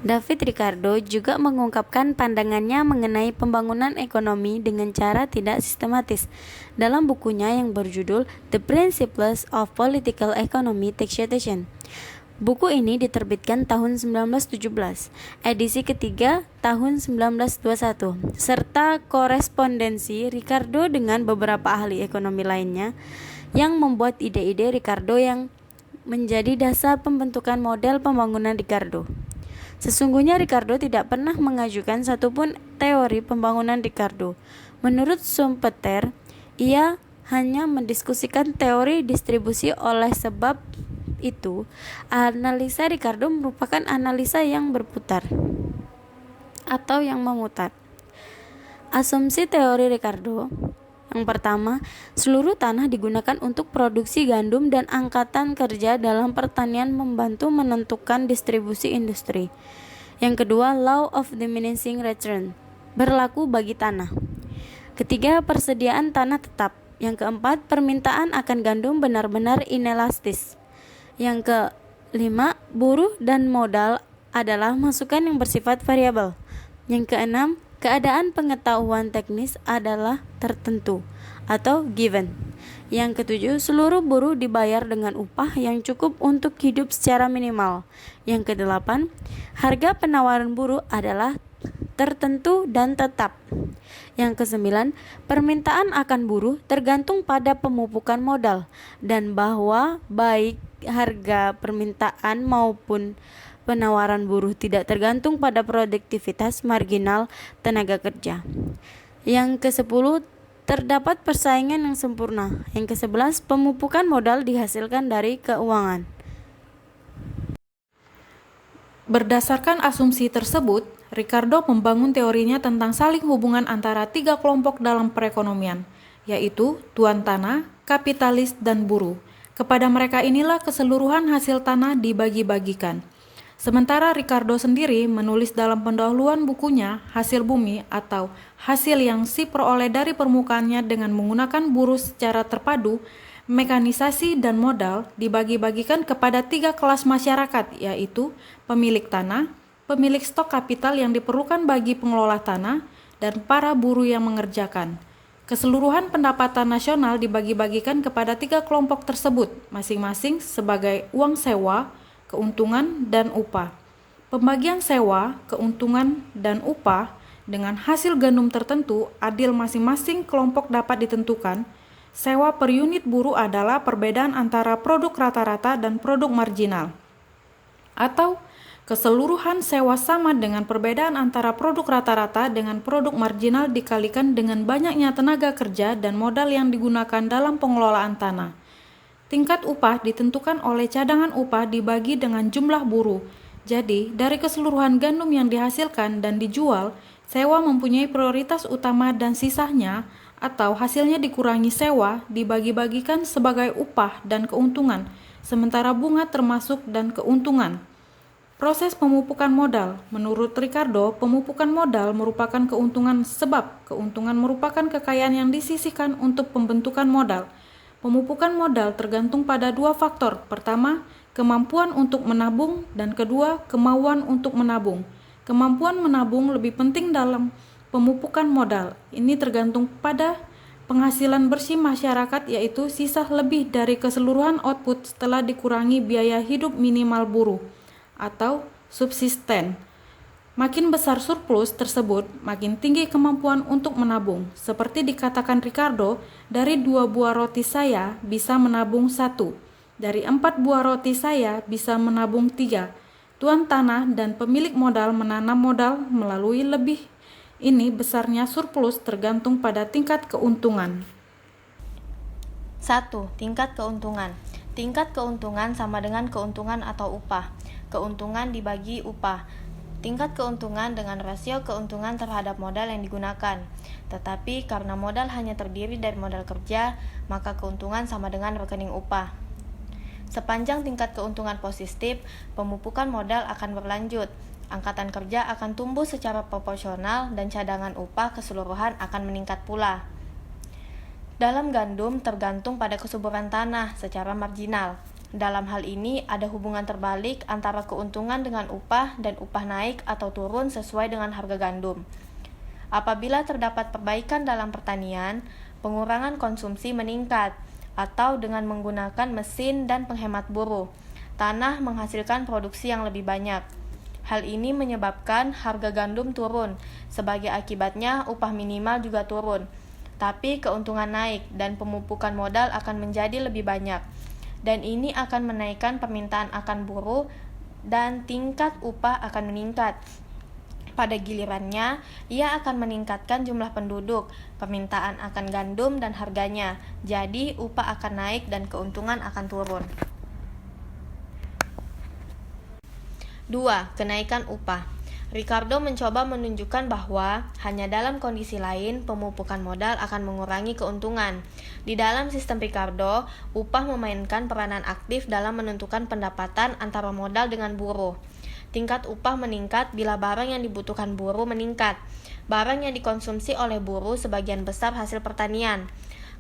David Ricardo juga mengungkapkan pandangannya mengenai pembangunan ekonomi dengan cara tidak sistematis dalam bukunya yang berjudul The Principles of Political Economy Taxation. Buku ini diterbitkan tahun 1917, edisi ketiga tahun 1921, serta korespondensi Ricardo dengan beberapa ahli ekonomi lainnya yang membuat ide-ide Ricardo yang menjadi dasar pembentukan model pembangunan Ricardo. Sesungguhnya Ricardo tidak pernah mengajukan satupun teori pembangunan Ricardo. Menurut Schumpeter, ia hanya mendiskusikan teori distribusi. Oleh sebab itu, analisa Ricardo merupakan analisa yang berputar atau yang memutar. Asumsi teori Ricardo yang pertama, seluruh tanah digunakan untuk produksi gandum dan angkatan kerja dalam pertanian membantu menentukan distribusi industri. Yang kedua, law of diminishing return berlaku bagi tanah. Ketiga, persediaan tanah tetap. Yang keempat, permintaan akan gandum benar-benar inelastis. Yang kelima, buruh dan modal adalah masukan yang bersifat variabel. Yang keenam, keadaan pengetahuan teknis adalah tertentu atau given. Yang ketujuh, seluruh buruh dibayar dengan upah yang cukup untuk hidup secara minimal. Yang kedelapan, harga penawaran buruh adalah tertentu dan tetap. Yang kesembilan, permintaan akan buruh tergantung pada pemupukan modal dan bahwa baik harga permintaan maupun penawaran buruh tidak tergantung pada produktivitas marginal tenaga kerja. Yang ke-10, terdapat persaingan yang sempurna. Yang ke-11, pemupukan modal dihasilkan dari keuangan. Berdasarkan asumsi tersebut, Ricardo membangun teorinya tentang saling hubungan antara tiga kelompok dalam perekonomian, yaitu tuan tanah, kapitalis, dan buruh. Kepada mereka inilah keseluruhan hasil tanah dibagi-bagikan. Sementara Ricardo sendiri menulis dalam pendahuluan bukunya hasil bumi atau hasil yang si peroleh dari permukaannya dengan menggunakan buruh secara terpadu, mekanisasi dan modal dibagi-bagikan kepada tiga kelas masyarakat, yaitu pemilik tanah, pemilik stok kapital yang diperlukan bagi pengelola tanah, dan para buruh yang mengerjakan. Keseluruhan pendapatan nasional dibagi-bagikan kepada tiga kelompok tersebut, masing-masing sebagai uang sewa, keuntungan, dan upah. Pembagian sewa, keuntungan, dan upah dengan hasil gandum tertentu adil masing-masing kelompok dapat ditentukan. Sewa per unit buruh adalah perbedaan antara produk rata-rata dan produk marginal. Atau keseluruhan sewa sama dengan perbedaan antara produk rata-rata dengan produk marginal dikalikan dengan banyaknya tenaga kerja dan modal yang digunakan dalam pengelolaan tanah. Tingkat upah ditentukan oleh cadangan upah dibagi dengan jumlah buruh. Jadi, dari keseluruhan gandum yang dihasilkan dan dijual, sewa mempunyai prioritas utama dan sisanya atau hasilnya dikurangi sewa dibagi-bagikan sebagai upah dan keuntungan, sementara bunga termasuk dan keuntungan. Proses pemupukan modal. Menurut Ricardo, pemupukan modal merupakan keuntungan sebab keuntungan merupakan kekayaan yang disisihkan untuk pembentukan modal. Pemupukan modal tergantung pada dua faktor. Pertama, kemampuan untuk menabung, dan kedua, kemauan untuk menabung. Kemampuan menabung lebih penting dalam pemupukan modal. Ini tergantung pada penghasilan bersih masyarakat, yaitu sisa lebih dari keseluruhan output setelah dikurangi biaya hidup minimal buruh atau subsisten. Makin besar surplus tersebut, makin tinggi kemampuan untuk menabung. Seperti dikatakan Ricardo, dari 2 buah roti saya bisa menabung 1. Dari 4 buah roti saya bisa menabung 3. Tuan tanah dan pemilik modal menanam modal melalui lebih. Ini besarnya surplus tergantung pada tingkat keuntungan. 1. Tingkat keuntungan. Tingkat keuntungan sama dengan keuntungan atau upah. Keuntungan dibagi upah. Tingkat keuntungan dengan rasio keuntungan terhadap modal yang digunakan. Tetapi karena modal hanya terdiri dari modal kerja, maka keuntungan sama dengan rekening upah. Sepanjang tingkat keuntungan positif, pemupukan modal akan berlanjut. Angkatan kerja akan tumbuh secara proporsional dan cadangan upah keseluruhan akan meningkat pula. Dalam gandum tergantung pada kesuburan tanah secara marginal. Dalam hal ini ada hubungan terbalik antara keuntungan dengan upah dan upah naik atau turun sesuai dengan harga gandum. Apabila terdapat perbaikan dalam pertanian, pengurangan konsumsi meningkat, atau dengan menggunakan mesin dan penghemat buruh, tanah menghasilkan produksi yang lebih banyak. Hal ini menyebabkan harga gandum turun, sebagai akibatnya upah minimal juga turun. Tapi keuntungan naik dan pemupukan modal akan menjadi lebih banyak. Dan ini akan menaikkan permintaan akan buruh dan tingkat upah akan meningkat. Pada gilirannya, ia akan meningkatkan jumlah penduduk, permintaan akan gandum dan harganya. Jadi upah akan naik dan keuntungan akan turun. 2. Kenaikan upah. Ricardo mencoba menunjukkan bahwa hanya dalam kondisi lain pemupukan modal akan mengurangi keuntungan. Di dalam sistem Ricardo, upah memainkan peranan aktif dalam menentukan pendapatan antara modal dengan buruh. Tingkat upah meningkat bila barang yang dibutuhkan buruh meningkat. Barang yang dikonsumsi oleh buruh sebagian besar hasil pertanian.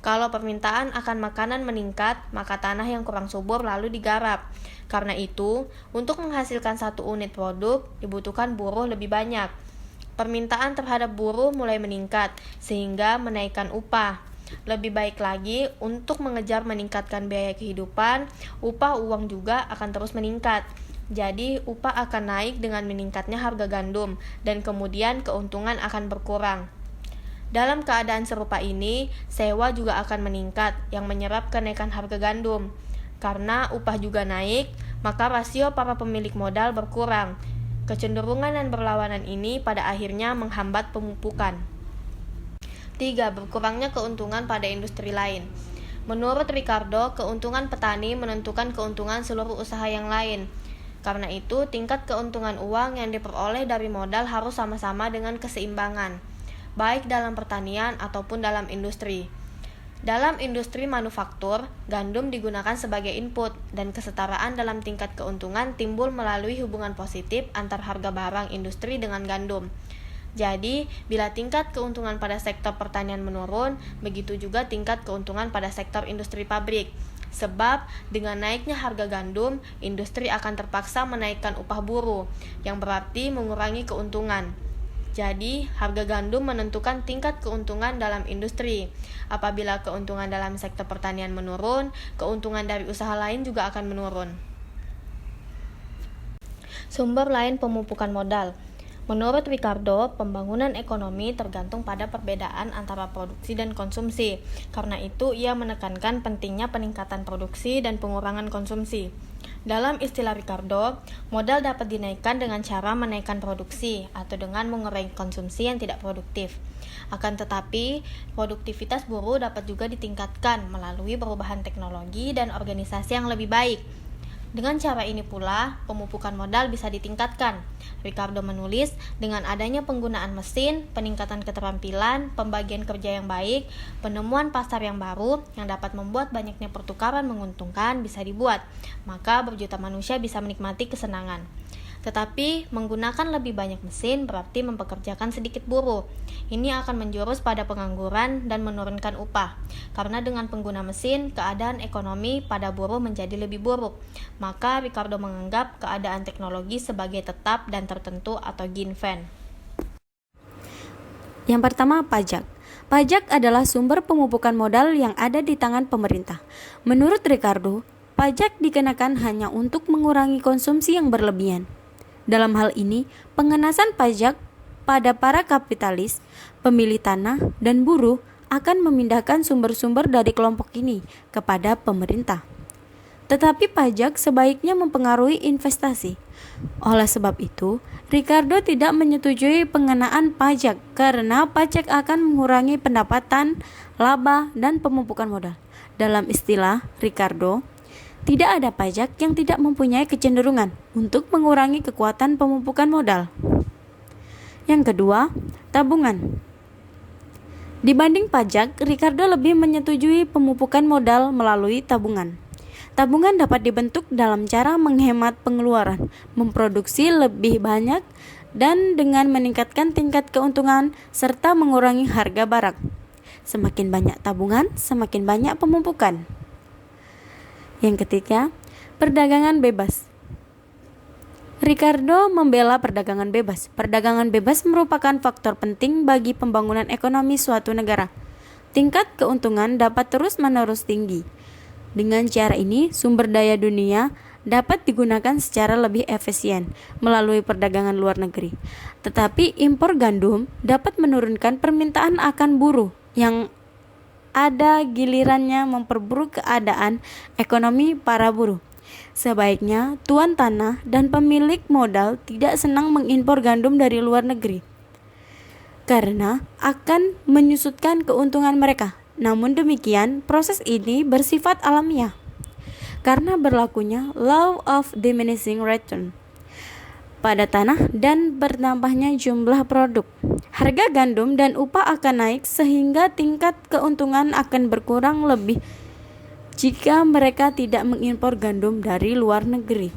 Kalau permintaan akan makanan meningkat, maka tanah yang kurang subur lalu digarap. Karena itu, untuk menghasilkan satu unit produk, dibutuhkan buruh lebih banyak. Permintaan terhadap buruh mulai meningkat, sehingga menaikkan upah. Lebih baik lagi, untuk mengejar meningkatkan biaya kehidupan, upah uang juga akan terus meningkat. Jadi, upah akan naik dengan meningkatnya harga gandum, dan kemudian keuntungan akan berkurang. Dalam keadaan serupa ini, sewa juga akan meningkat yang menyerap kenaikan harga gandum. Karena upah juga naik, maka rasio para pemilik modal berkurang. Kecenderungan dan berlawanan ini pada akhirnya menghambat pemupukan. 3. Berkurangnya keuntungan pada industri lain. Menurut Ricardo, keuntungan petani menentukan keuntungan seluruh usaha yang lain. Karena itu, tingkat keuntungan uang yang diperoleh dari modal harus sama-sama dengan keseimbangan, baik dalam pertanian ataupun dalam industri. Dalam industri manufaktur, gandum digunakan sebagai input, dan kesetaraan dalam tingkat keuntungan timbul melalui hubungan positif antar harga barang industri dengan gandum. Jadi, bila tingkat keuntungan pada sektor pertanian menurun, begitu juga tingkat keuntungan pada sektor industri pabrik. Sebab, dengan naiknya harga gandum, industri akan terpaksa menaikkan upah buruh, yang berarti mengurangi keuntungan. Jadi, harga gandum menentukan tingkat keuntungan dalam industri. Apabila keuntungan dalam sektor pertanian menurun, keuntungan dari usaha lain juga akan menurun. Sumber lain pemupukan modal. Menurut Ricardo, pembangunan ekonomi tergantung pada perbedaan antara produksi dan konsumsi. Karena itu, ia menekankan pentingnya peningkatan produksi dan pengurangan konsumsi. Dalam istilah Ricardo, modal dapat dinaikkan dengan cara menaikkan produksi atau dengan mengurangi konsumsi yang tidak produktif. Akan tetapi, produktivitas buruh dapat juga ditingkatkan melalui perubahan teknologi dan organisasi yang lebih baik. Dengan cara ini pula, pemupukan modal bisa ditingkatkan. Ricardo menulis, dengan adanya penggunaan mesin, peningkatan keterampilan, pembagian kerja yang baik, penemuan pasar yang baru yang dapat membuat banyaknya pertukaran menguntungkan bisa dibuat, maka berjuta manusia bisa menikmati kesenangan. Tetapi, menggunakan lebih banyak mesin berarti mempekerjakan sedikit buruh. Ini akan menjurus pada pengangguran dan menurunkan upah. Karena dengan pengguna mesin, keadaan ekonomi pada buruh menjadi lebih buruk. Maka Ricardo menganggap keadaan teknologi sebagai tetap dan tertentu atau given. Yang pertama, pajak. Pajak adalah sumber pemupukan modal yang ada di tangan pemerintah. Menurut Ricardo, pajak dikenakan hanya untuk mengurangi konsumsi yang berlebihan. Dalam hal ini, pengenasan pajak pada para kapitalis, pemilik tanah, dan buruh akan memindahkan sumber-sumber dari kelompok ini kepada pemerintah. Tetapi pajak sebaiknya mempengaruhi investasi. Oleh sebab itu, Ricardo tidak menyetujui pengenaan pajak karena pajak akan mengurangi pendapatan, laba, dan pemupukan modal. Dalam istilah Ricardo, tidak ada pajak yang tidak mempunyai kecenderungan untuk mengurangi kekuatan pemupukan modal. Yang kedua, tabungan. Dibanding pajak, Ricardo lebih menyetujui pemupukan modal melalui tabungan. Tabungan dapat dibentuk dalam cara menghemat pengeluaran, memproduksi lebih banyak, dan dengan meningkatkan tingkat keuntungan serta mengurangi harga barang. Semakin banyak tabungan, semakin banyak pemupukan. Yang ketiga, Perdagangan bebas. Ricardo membela perdagangan bebas. Perdagangan bebas merupakan faktor penting bagi pembangunan ekonomi suatu negara. Tingkat keuntungan dapat terus-menerus tinggi. Dengan cara ini, sumber daya dunia dapat digunakan secara lebih efisien melalui perdagangan luar negeri. Tetapi impor gandum dapat menurunkan permintaan akan buruh yang ada gilirannya memperburuk keadaan ekonomi para buruh. Sebaiknya tuan tanah dan pemilik modal tidak senang mengimpor gandum dari luar negeri karena akan menyusutkan keuntungan mereka. Namun demikian, proses ini bersifat alamiah karena berlakunya law of diminishing return pada tanah dan bertambahnya jumlah produk. Harga gandum dan upah akan naik sehingga tingkat keuntungan akan berkurang lebih jika mereka tidak mengimpor gandum dari luar negeri.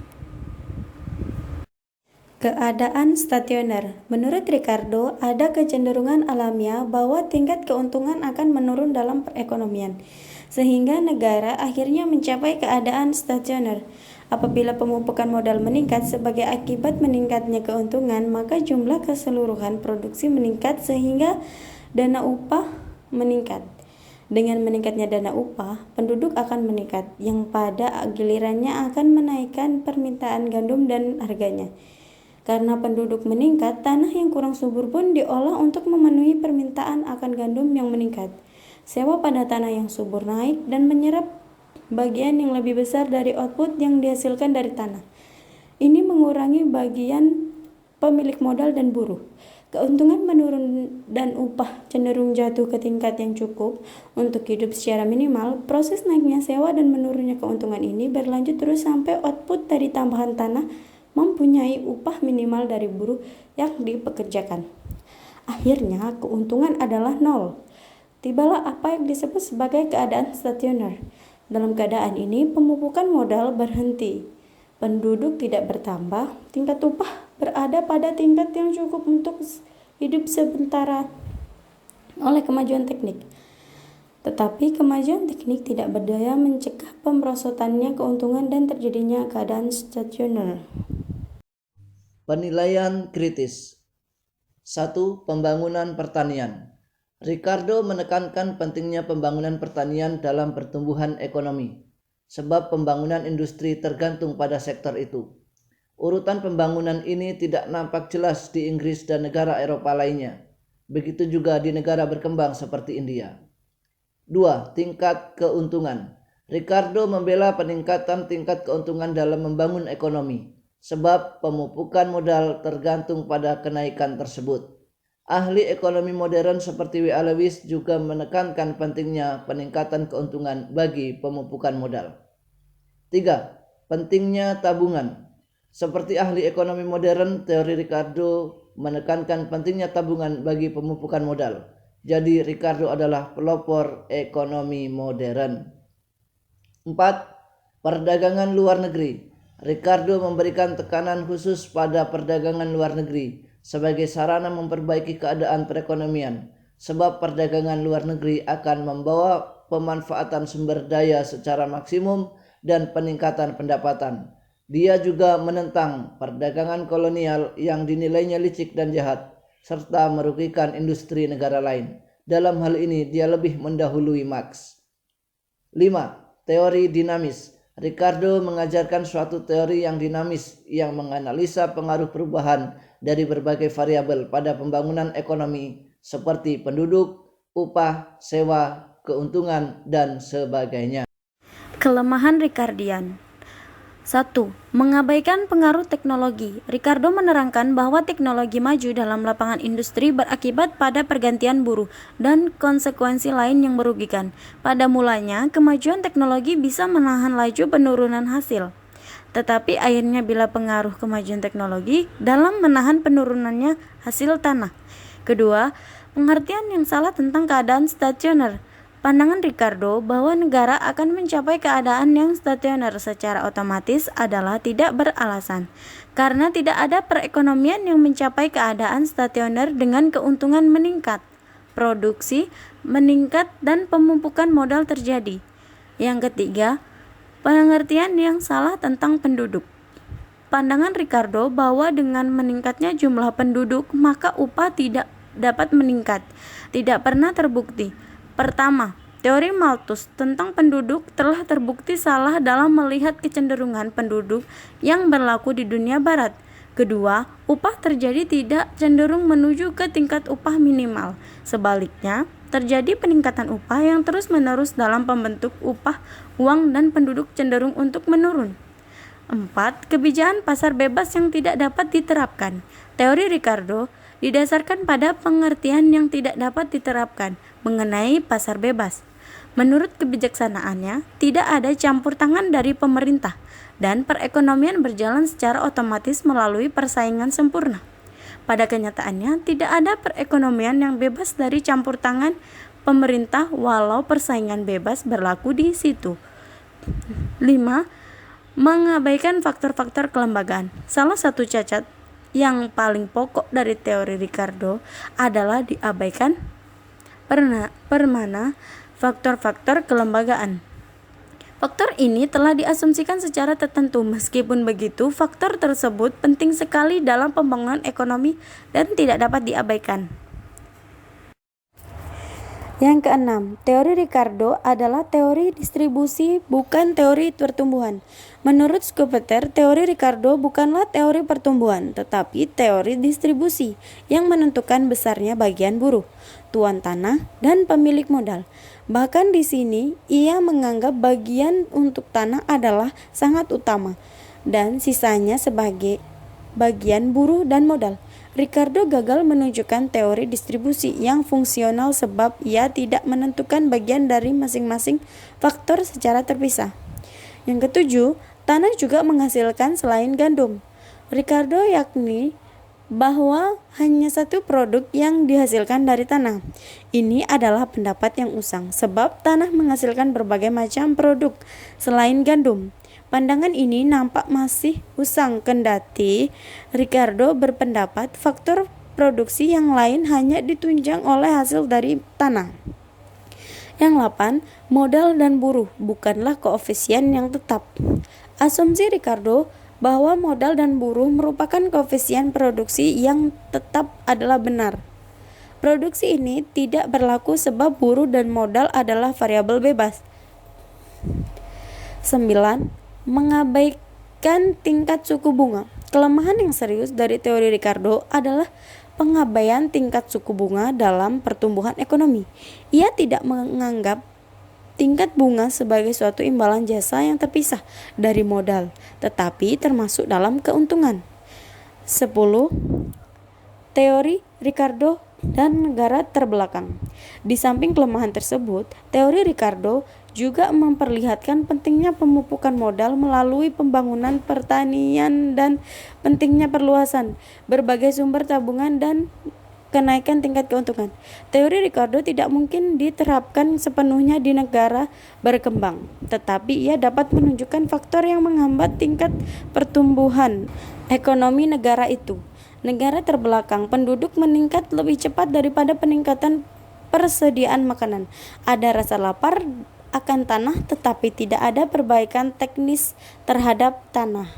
Keadaan stasioner. Menurut Ricardo, ada kecenderungan alamiah bahwa tingkat keuntungan akan menurun dalam perekonomian, sehingga negara akhirnya mencapai keadaan stasioner. Apabila pemupukan modal meningkat sebagai akibat meningkatnya keuntungan, maka jumlah keseluruhan produksi meningkat sehingga dana upah meningkat. Dengan meningkatnya dana upah, penduduk akan meningkat, yang pada gilirannya akan menaikkan permintaan gandum dan harganya. Karena penduduk meningkat, tanah yang kurang subur pun diolah untuk memenuhi permintaan akan gandum yang meningkat. Sewa pada tanah yang subur naik dan menyerap bagian yang lebih besar dari output yang dihasilkan dari tanah. Ini mengurangi bagian pemilik modal dan buruh. Keuntungan menurun dan upah cenderung jatuh ke tingkat yang cukup untuk hidup secara minimal. Proses naiknya sewa dan menurunnya keuntungan ini berlanjut terus sampai output dari tambahan tanah mempunyai upah minimal dari buruh yang dipekerjakan. Akhirnya keuntungan adalah nol. Tibalah apa yang disebut sebagai keadaan stasioner. Dalam keadaan ini pemupukan modal berhenti. Penduduk tidak bertambah, tingkat upah berada pada tingkat yang cukup untuk hidup sementara oleh kemajuan teknik. Tetapi kemajuan teknik tidak berdaya mencegah pemerosotannya keuntungan dan terjadinya keadaan stasioner. Penilaian kritis. 1. Pembangunan pertanian. Ricardo menekankan pentingnya pembangunan pertanian dalam pertumbuhan ekonomi, sebab pembangunan industri tergantung pada sektor itu. Urutan pembangunan ini tidak nampak jelas di Inggris dan negara Eropa lainnya. Begitu juga di negara berkembang seperti India. 2. Tingkat keuntungan. Ricardo membela peningkatan tingkat keuntungan dalam membangun ekonomi, sebab pemupukan modal tergantung pada kenaikan tersebut. Ahli ekonomi modern seperti W.A. Lewis juga menekankan pentingnya peningkatan keuntungan bagi pemupukan modal. 3. Pentingnya tabungan. Seperti ahli ekonomi modern, teori Ricardo menekankan pentingnya tabungan bagi pemupukan modal. Jadi Ricardo adalah pelopor ekonomi modern. 4. Perdagangan luar negeri. Ricardo memberikan tekanan khusus pada perdagangan luar negeri sebagai sarana memperbaiki keadaan perekonomian, sebab perdagangan luar negeri akan membawa pemanfaatan sumber daya secara maksimum dan peningkatan pendapatan. Dia juga menentang perdagangan kolonial yang dinilainya licik dan jahat, serta merugikan industri negara lain. Dalam hal ini dia lebih mendahului Marx. 5. Teori dinamis. Ricardo mengajarkan suatu teori yang dinamis yang menganalisa pengaruh perubahan dari berbagai variabel pada pembangunan ekonomi seperti penduduk, upah, sewa, keuntungan, dan sebagainya. Kelemahan Ricardian. 1. Mengabaikan pengaruh teknologi. Ricardo menerangkan bahwa teknologi maju dalam lapangan industri berakibat pada pergantian buruh dan konsekuensi lain yang merugikan. Pada mulanya, kemajuan teknologi bisa menahan laju penurunan hasil. Tetapi akhirnya bila pengaruh kemajuan teknologi dalam menahan penurunannya hasil tanah. Kedua, pengertian yang salah tentang keadaan stasioner. Pandangan Ricardo bahwa negara akan mencapai keadaan yang stasioner secara otomatis adalah tidak beralasan, karena tidak ada perekonomian yang mencapai keadaan stasioner dengan keuntungan meningkat, produksi meningkat, dan pemupukan modal terjadi. Yang ketiga, Pengertian yang salah tentang penduduk. Pandangan Ricardo bahwa dengan meningkatnya jumlah penduduk, maka upah tidak dapat meningkat, tidak pernah terbukti. Pertama, teori Malthus tentang penduduk telah terbukti salah dalam melihat kecenderungan penduduk yang berlaku di dunia barat. Kedua, upah terjadi tidak cenderung menuju ke tingkat upah minimal. Sebaliknya, terjadi peningkatan upah yang terus-menerus dalam pembentuk upah uang dan penduduk cenderung untuk menurun. 4. Kebijakan pasar bebas yang tidak dapat diterapkan. Teori Ricardo didasarkan pada pengertian yang tidak dapat diterapkan mengenai pasar bebas. Menurut kebijaksanaannya, tidak ada campur tangan dari pemerintah dan perekonomian berjalan secara otomatis melalui persaingan sempurna. Pada kenyataannya, tidak ada perekonomian yang bebas dari campur tangan pemerintah walau persaingan bebas berlaku di situ. 5. Mengabaikan faktor-faktor kelembagaan. Salah satu cacat yang paling pokok dari teori Ricardo adalah diabaikan permana faktor-faktor kelembagaan. Faktor ini telah diasumsikan secara tertentu. Meskipun begitu, faktor tersebut penting sekali dalam pembangunan ekonomi dan tidak dapat diabaikan. Yang keenam, teori Ricardo adalah teori distribusi, bukan teori pertumbuhan. Menurut Schumpeter, teori Ricardo bukanlah teori pertumbuhan, tetapi teori distribusi yang menentukan besarnya bagian buruh, tuan tanah, dan pemilik modal. Bahkan di sini, ia menganggap bagian untuk tanah adalah sangat utama, dan sisanya sebagai bagian buruh dan modal. Ricardo gagal menunjukkan teori distribusi yang fungsional sebab ia tidak menentukan bagian dari masing-masing faktor secara terpisah. Yang ketujuh, tanah juga menghasilkan selain gandum. Ricardo yakni bahwa hanya satu produk yang dihasilkan dari tanah. Ini adalah pendapat yang usang sebab tanah menghasilkan berbagai macam produk selain gandum. Pandangan ini nampak masih usang kendati Ricardo berpendapat faktor produksi yang lain hanya ditunjang oleh hasil dari tanah. Yang 8, modal dan buruh bukanlah koefisien yang tetap. Asumsi Ricardo bahwa modal dan buruh merupakan koefisien produksi yang tetap adalah benar. Produksi ini tidak berlaku sebab buruh dan modal adalah variabel bebas. 9. Mengabaikan tingkat suku bunga. Kelemahan yang serius dari teori Ricardo adalah pengabaian tingkat suku bunga dalam pertumbuhan ekonomi. Ia tidak menganggap tingkat bunga sebagai suatu imbalan jasa yang terpisah dari modal, tetapi termasuk dalam keuntungan. 10. Teori Ricardo dan negara terbelakang. Di samping kelemahan tersebut, teori Ricardo juga memperlihatkan pentingnya pemupukan modal melalui pembangunan pertanian dan pentingnya perluasan berbagai sumber tabungan dan kenaikan tingkat keuntungan. Teori Ricardo tidak mungkin diterapkan sepenuhnya di negara berkembang, tetapi ia dapat menunjukkan faktor yang menghambat tingkat pertumbuhan ekonomi negara itu. Negara terbelakang, penduduk meningkat lebih cepat daripada peningkatan persediaan makanan. Ada rasa lapar akan tanah, tetapi tidak ada perbaikan teknis terhadap tanah.